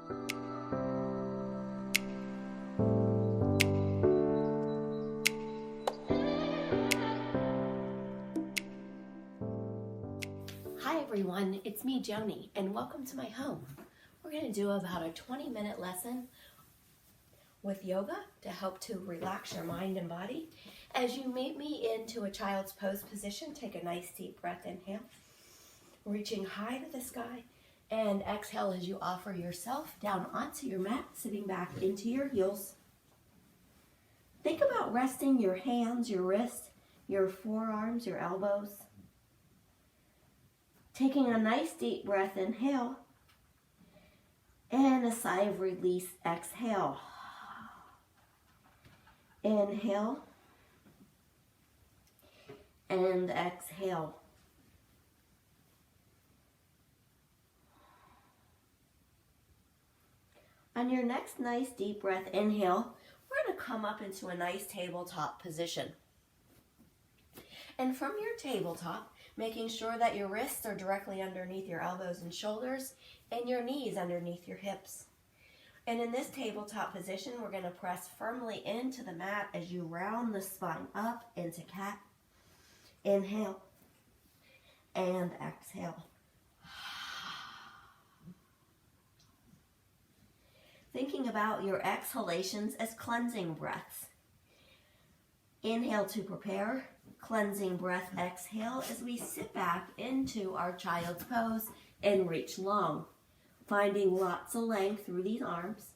Hi everyone, it's me Joni and welcome to my home. We're going to do about a 20-minute lesson with yoga to help to relax your mind and body. As you meet me into a child's pose position, take a nice deep breath, inhale, reaching high to the sky, and exhale as you offer yourself down onto your mat, sitting back into your heels. Think about resting your hands, your wrists, your forearms, your elbows. Taking a nice deep breath, inhale, and a sigh of release, exhale. Inhale, and exhale. On your next nice deep breath, inhale, we're going to come up into a nice tabletop position. And from your tabletop, making sure that your wrists are directly underneath your elbows and shoulders and your knees underneath your hips. And in this tabletop position, we're going to press firmly into the mat as you round the spine up into cat. Inhale and exhale. Thinking about your exhalations as cleansing breaths. Inhale to prepare. Cleansing breath, exhale as we sit back into our child's pose and reach long, finding lots of length through these arms.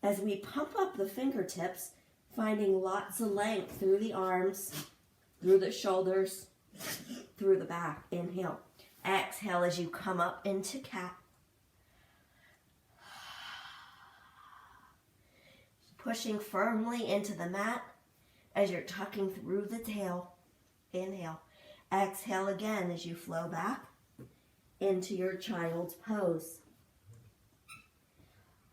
As we pump up the fingertips, finding lots of length through the arms, through the shoulders, through the back. Inhale. Exhale as you come up into cat. Pushing firmly into the mat as you're tucking through the tail. Inhale. Exhale again as you flow back into your child's pose.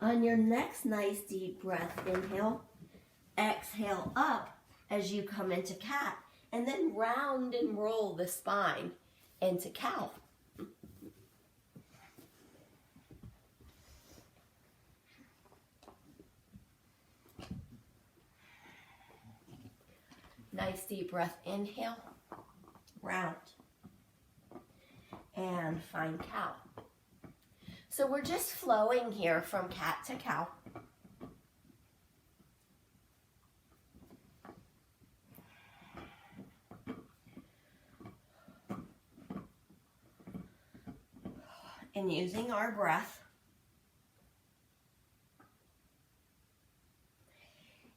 On your next nice deep breath, inhale. Exhale up as you come into cat, and then round and roll the spine into cow. Nice deep breath, inhale, round, and find cow. So we're just flowing here from cat to cow. And using our breath.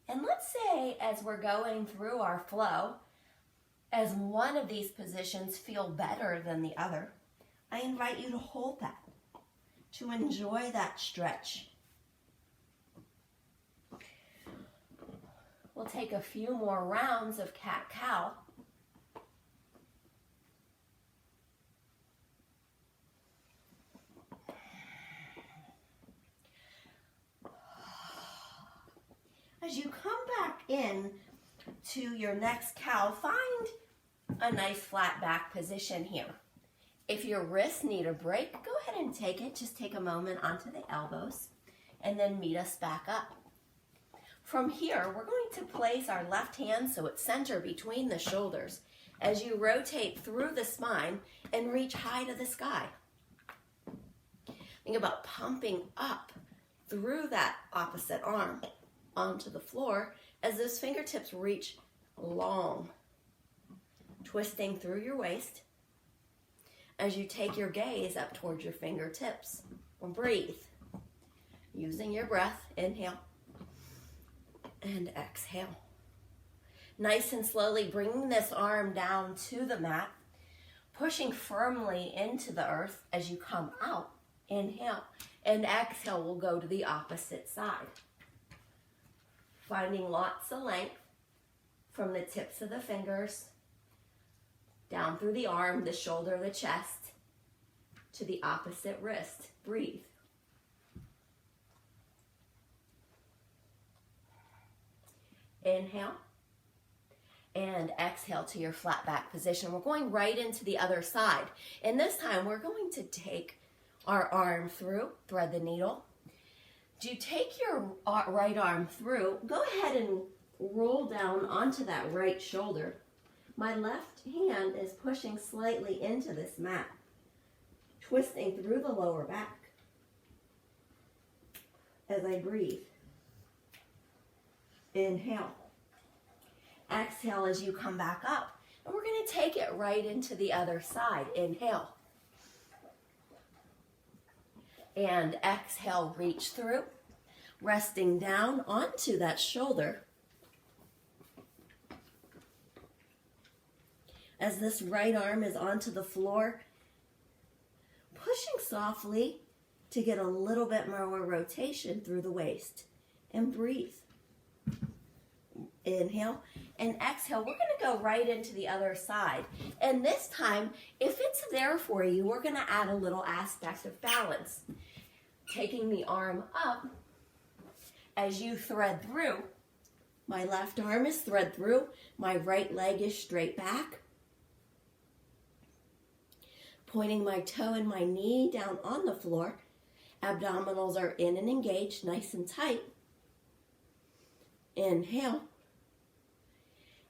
And let's say as we're going through our flow, as one of these positions feel better than the other, I invite you to hold that, to enjoy that stretch. We'll take a few more rounds of cat-cow. As you come back in to your next cow, find a nice flat back position here. If your wrists need a break, go ahead and take it. Just take a moment onto the elbows and then meet us back up. From here, we're going to place our left hand so it's center between the shoulders as you rotate through the spine and reach high to the sky. Think about pumping up through that opposite arm onto the floor as those fingertips reach long, twisting through your waist as you take your gaze up towards your fingertips. Breathe, using your breath, inhale and exhale. Nice and slowly bringing this arm down to the mat, pushing firmly into the earth as you come out. Inhale and exhale, we'll go to the opposite side. Finding lots of length from the tips of the fingers, down through the arm, the shoulder, the chest, to the opposite wrist. Breathe. Inhale and exhale to your flat back position. We're going right into the other side. And this time we're going to take our arm through, thread the needle. To take your right arm through, go ahead and roll down onto that right shoulder. My left hand is pushing slightly into this mat, twisting through the lower back as I breathe. Inhale. Exhale as you come back up. And we're going to take it right into the other side. Inhale. And exhale, reach through, resting down onto that shoulder. As this right arm is onto the floor, pushing softly to get a little bit more rotation through the waist. And breathe. Inhale and exhale. We're going to go right into the other side. And this time, if it's there for you, we're going to add a little aspect of balance. Taking the arm up as you thread through. My left arm is thread through. My right leg is straight back. Pointing my toe and my knee down on the floor. Abdominals are in and engaged, nice and tight. Inhale.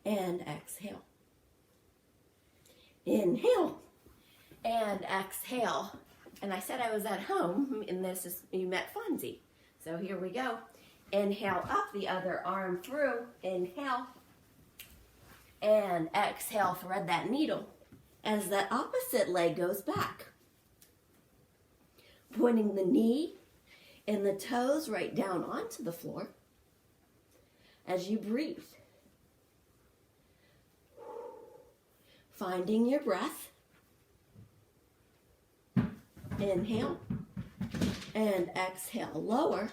And exhale. Inhale and exhale. And I said I was at home, and this is, you met Fonzie. So here we go. Inhale up, the other arm through. Inhale. And exhale, thread that needle as that opposite leg goes back. Pointing the knee and the toes right down onto the floor as you breathe. Finding your breath. Inhale and exhale. Lower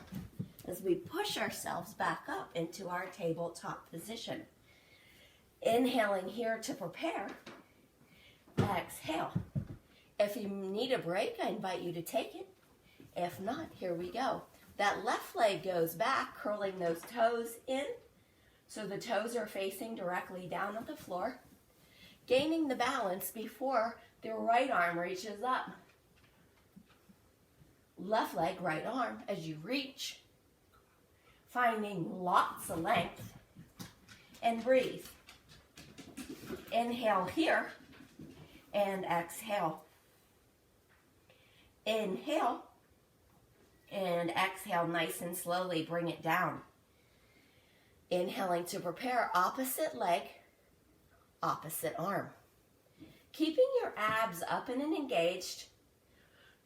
as we push ourselves back up into our tabletop position. Inhaling here to prepare. Exhale. If you need a break, I invite you to take it. If not, here we go. That left leg goes back, curling those toes in. So the toes are facing directly down at the floor. Gaining the balance before the right arm reaches up. Left leg, right arm as you reach. Finding lots of length. And breathe. Inhale here. And exhale. Inhale. And exhale nice and slowly. Bring it down. Inhaling to prepare opposite leg. Opposite arm. Keeping your abs up and engaged,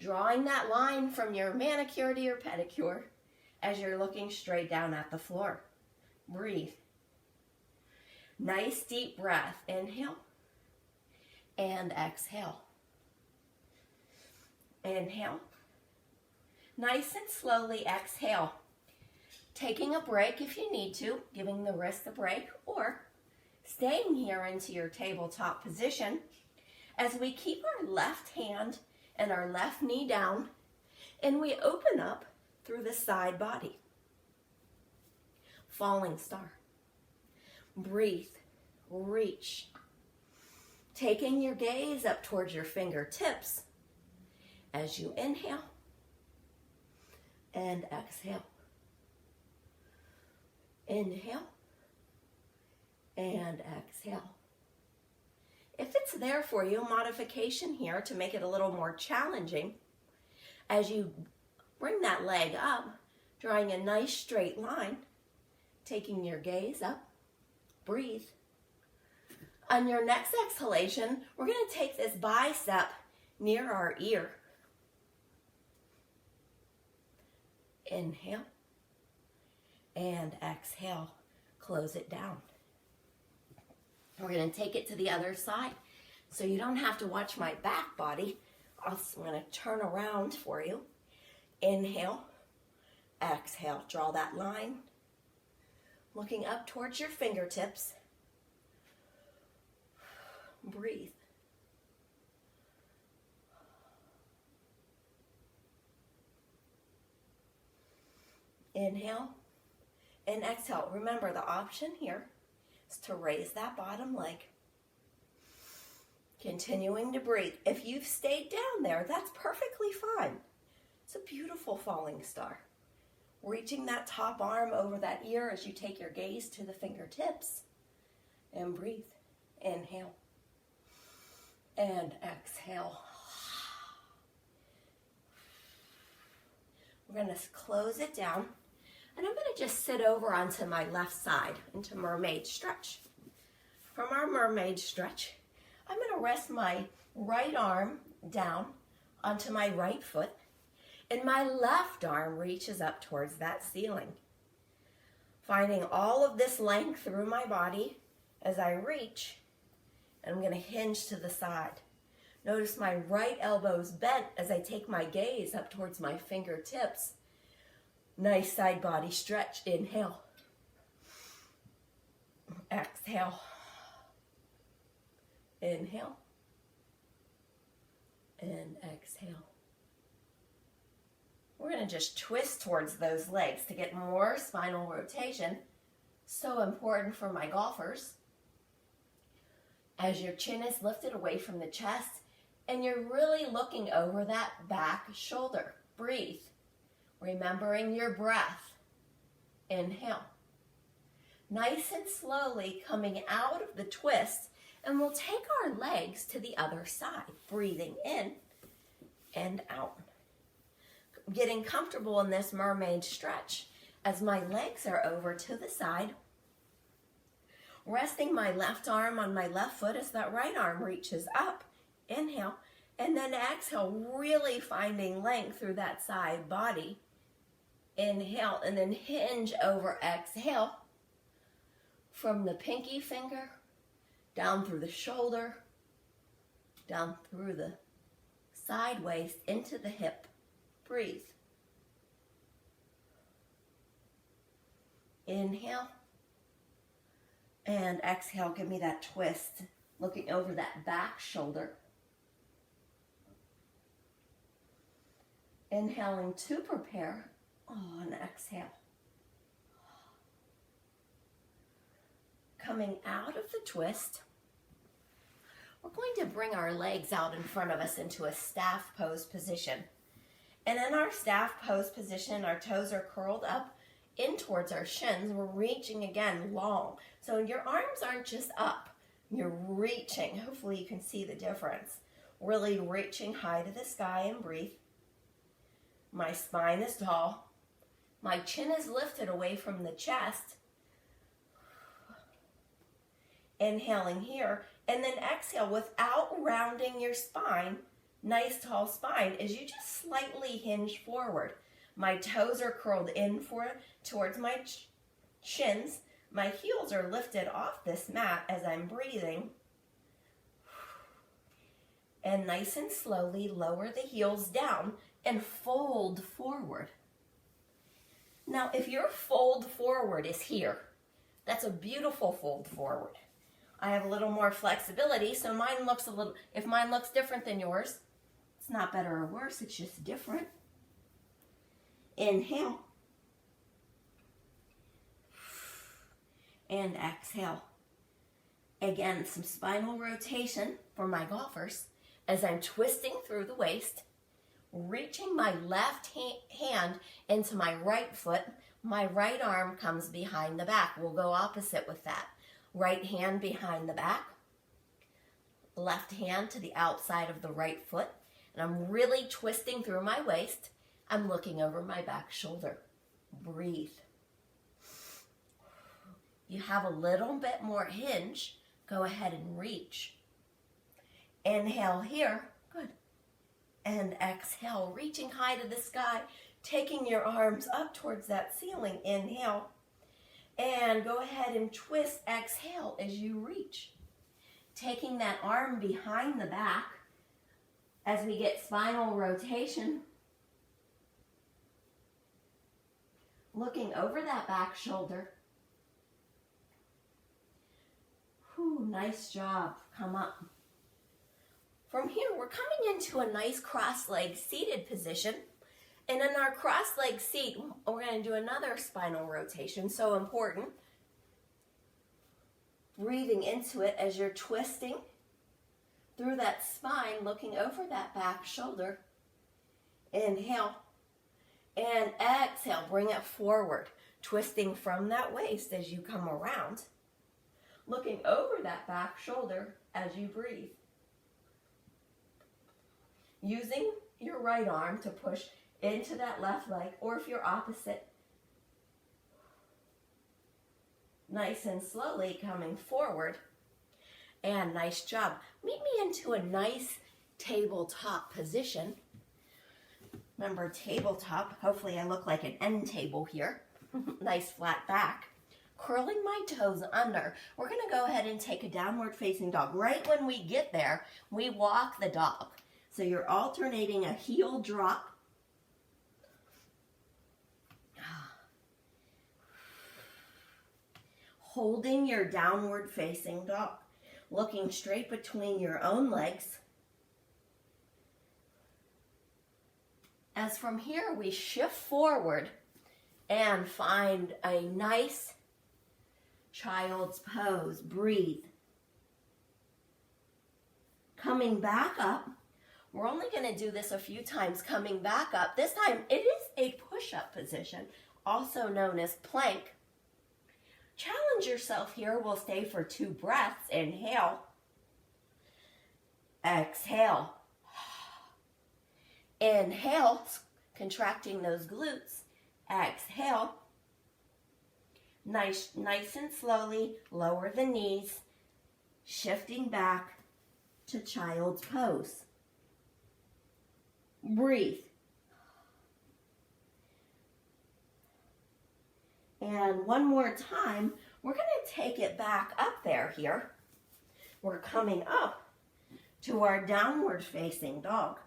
drawing that line from your manicure to your pedicure as you're looking straight down at the floor. Breathe. Nice deep breath. Inhale and exhale. Inhale. Nice and slowly exhale. Taking a break if you need to, giving the wrist a break, or staying here into your tabletop position as we keep our left hand and our left knee down and we open up through the side body. Falling star. Breathe. Reach. Taking your gaze up towards your fingertips as you inhale and exhale. Inhale and exhale. If it's there for you, modification here to make it a little more challenging. As you bring that leg up, drawing a nice straight line, taking your gaze up, breathe. On your next exhalation, we're going to take this bicep near our ear. Inhale and exhale. Close it down. We're going to take it to the other side so you don't have to watch my back body. I'm going to turn around for you. Inhale, exhale. Draw that line. Looking up towards your fingertips. Breathe. Inhale and exhale. Remember, the option here is to raise that bottom leg. Continuing to breathe. If you've stayed down there, that's perfectly fine. It's a beautiful falling star. Reaching that top arm over that ear as you take your gaze to the fingertips. And breathe. Inhale. And exhale. We're going to close it down. And I'm going to just sit over onto my left side into mermaid stretch. From our mermaid stretch, I'm going to rest my right arm down onto my right foot, and my left arm reaches up towards that ceiling. Finding all of this length through my body as I reach, and I'm going to hinge to the side. Notice my right elbow's bent as I take my gaze up towards my fingertips. Nice side body stretch. Inhale. Exhale. Inhale. And exhale. We're going to just twist towards those legs to get more spinal rotation. So important for my golfers. As your chin is lifted away from the chest and you're really looking over that back shoulder. Breathe. Remembering your breath. Inhale. Nice and slowly coming out of the twist, and we'll take our legs to the other side. Breathing in and out. Getting comfortable in this mermaid stretch as my legs are over to the side. Resting my left arm on my left foot as that right arm reaches up. Inhale. And then exhale, really finding length through that side body. Inhale, and then hinge over. Exhale. From the pinky finger, down through the shoulder, down through the side waist, into the hip. Breathe. Inhale. And exhale, give me that twist. Looking over that back shoulder. Inhaling to prepare. Oh, and exhale. Coming out of the twist, we're going to bring our legs out in front of us into a staff pose position. And in our staff pose position, our toes are curled up in towards our shins. We're reaching again long. So your arms aren't just up. You're reaching. Hopefully you can see the difference. Really reaching high to the sky and breathe. My spine is tall. My chin is lifted away from the chest. Inhaling here. And then exhale without rounding your spine. Nice tall spine as you just slightly hinge forward. My toes are curled in towards my shins. My heels are lifted off this mat as I'm breathing. And nice and slowly lower the heels down and fold forward. Now, if your fold forward is here, that's a beautiful fold forward. I have a little more flexibility, so if mine looks different than yours, it's not better or worse, it's just different. Inhale. And exhale. Again, some spinal rotation for my golfers as I'm twisting through the waist, reaching my left hand into my right foot. My right arm comes behind the back. We'll go opposite with that. Right hand behind the back. Left hand to the outside of the right foot. And I'm really twisting through my waist. I'm looking over my back shoulder. Breathe. You have a little bit more hinge. Go ahead and reach. Inhale here. Good. And exhale, reaching high to the sky, taking your arms up towards that ceiling. Inhale. And go ahead and twist. Exhale as you reach. Taking that arm behind the back as we get spinal rotation. Looking over that back shoulder. Whew, nice job. Come up. From here, we're coming into a nice cross-legged seated position. And in our cross-legged seat, we're going to do another spinal rotation, so important. Breathing into it as you're twisting, through that spine, looking over that back shoulder. Inhale. And exhale, bring it forward, twisting from that waist as you come around, looking over that back shoulder as you breathe. Using your right arm to push into that left leg, or if you're opposite, nice and slowly coming forward. And nice job. Meet me into a nice tabletop position. Remember, tabletop, hopefully I look like an end table here. Nice flat back. Curling my toes under. We're going to go ahead and take a downward facing dog. Right when we get there, we walk the dog. So you're alternating a heel drop. Holding your downward facing dog. Looking straight between your own legs. As from here, we shift forward and find a nice child's pose. Breathe. Coming back up. We're only going to do this a few times. Coming back up. This time, it is a push-up position, also known as plank. Challenge yourself here. We'll stay for 2 breaths. Inhale. Exhale. Inhale, contracting those glutes. Exhale. Nice and slowly, lower the knees, shifting back to child's pose. Breathe. And one more time, we're going to take it back up there here. We're coming up to our downward facing dog.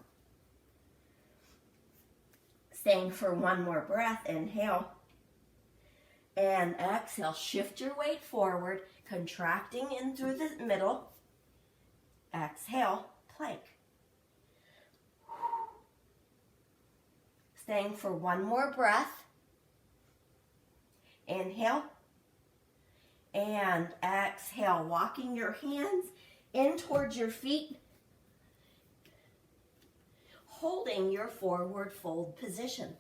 Staying for 1 more breath. Inhale. And exhale. Shift your weight forward, contracting in through the middle. Exhale. Plank. Staying for 1 more breath. Inhale. And exhale. Walking your hands in towards your feet. Holding your forward fold position.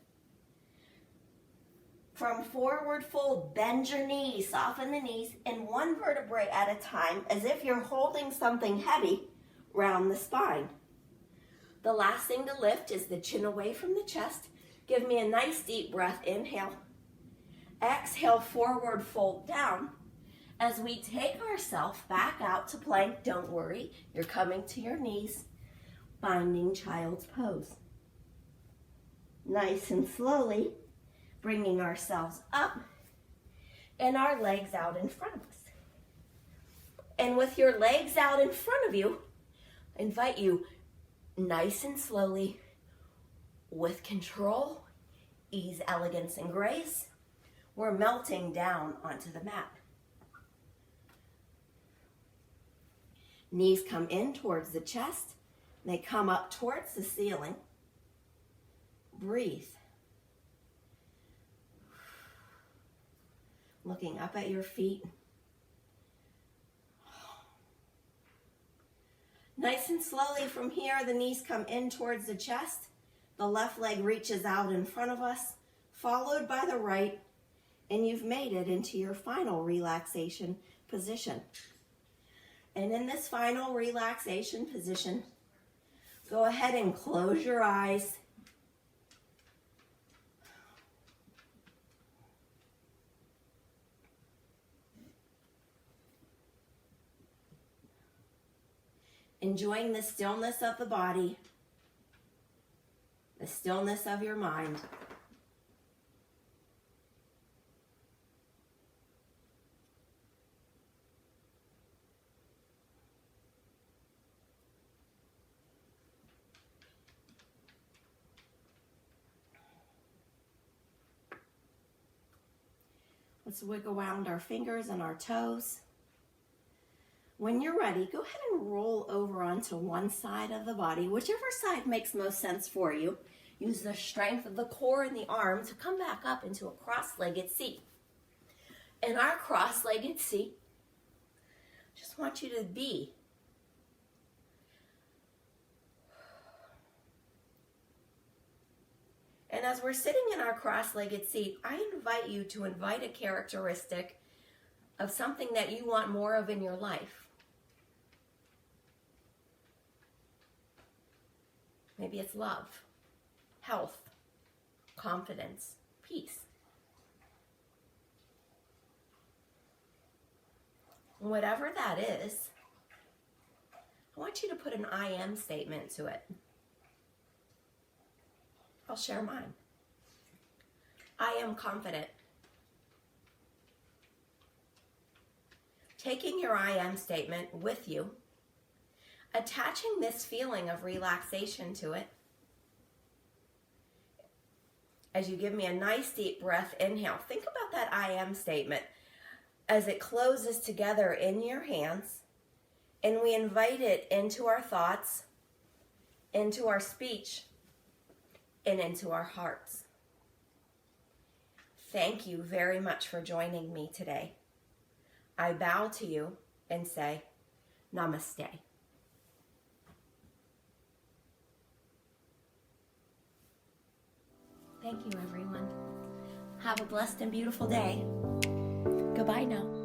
From forward fold, bend your knees, soften the knees in 1 vertebrae at a time, as if you're holding something heavy round the spine. The last thing to lift is the chin away from the chest. Give me a nice deep breath. Inhale. Exhale, forward fold down. As we take ourselves back out to plank, don't worry, you're coming to your knees. Finding child's pose. Nice and slowly, bringing ourselves up and our legs out in front of us. And with your legs out in front of you, I invite you nice and slowly, with control, ease, elegance, and grace, we're melting down onto the mat. Knees come in towards the chest. They come up towards the ceiling. Breathe. Looking up at your feet. Nice and slowly from here, the knees come in towards the chest. The left leg reaches out in front of us, followed by the right, and you've made it into your final relaxation position. And in this final relaxation position, go ahead and close your eyes. Enjoying the stillness of the body, the stillness of your mind. Let's wiggle around our fingers and our toes. When you're ready, go ahead and roll over onto one side of the body, whichever side makes most sense for you. Use the strength of the core and the arm to come back up into a cross-legged seat. In our cross-legged seat, just want you to be And as we're sitting in our cross-legged seat, I invite you to invite a characteristic of something that you want more of in your life. Maybe it's love, health, confidence, peace. Whatever that is, I want you to put an I am statement to it. I'll share mine. I am confident. Taking your I am statement with you, attaching this feeling of relaxation to it. As you give me a nice deep breath, inhale. Think about that I am statement as it closes together in your hands, and we invite it into our thoughts, into our speech, and into our hearts. Thank you very much for joining me today. I bow to you and say, Namaste. Thank you, everyone. Have a blessed and beautiful day. Goodbye now.